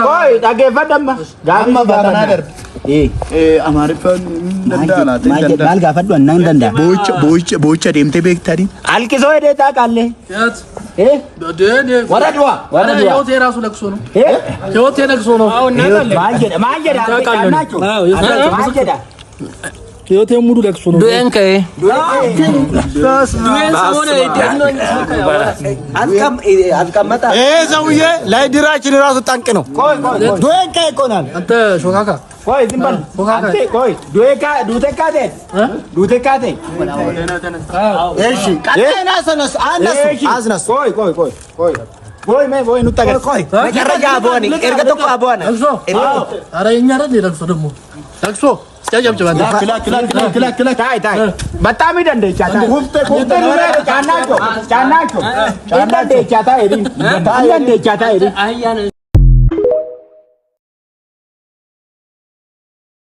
ቆይ ዳገፈደማ ጋማ ባታናደር አማሪፋን እንደዳላት ማል ጋፈዱ እና እንደንዳ ቦቸ ደምቴ ቤክታሪ አልቂሶ ሄደ ታቃለ ወረድዋ ህይወቴ ራሱ ለቅሶ ነው ህይወቴ ለቅሶ ነው ማንጀዳ ታቃላችሁ ማንጀዳ ህይወቴ ሙሉ ለቅሶ ነው ዱንከ አልቀመጣ ሰውዬ ላይ ድራችን ራሱ ጠንቅ ነው ዱንከ ይቆናል አንተ ሾካካ ቆይ ዝም በል አንተ ቆይ ዱቴካቴ እሺ ቀጤና ሰነስ አዝነስ ቆይ ቆይ ኑታገር ቆይ መጨረሻ አቦኒ እርግጥ እኮ አቦና ኧረ የኛ አይደል ለቅሶ ደግሞ ለቅሶ ክላ ታይ በጣም ይደንደቻታ ውፍቴ ጫናቸው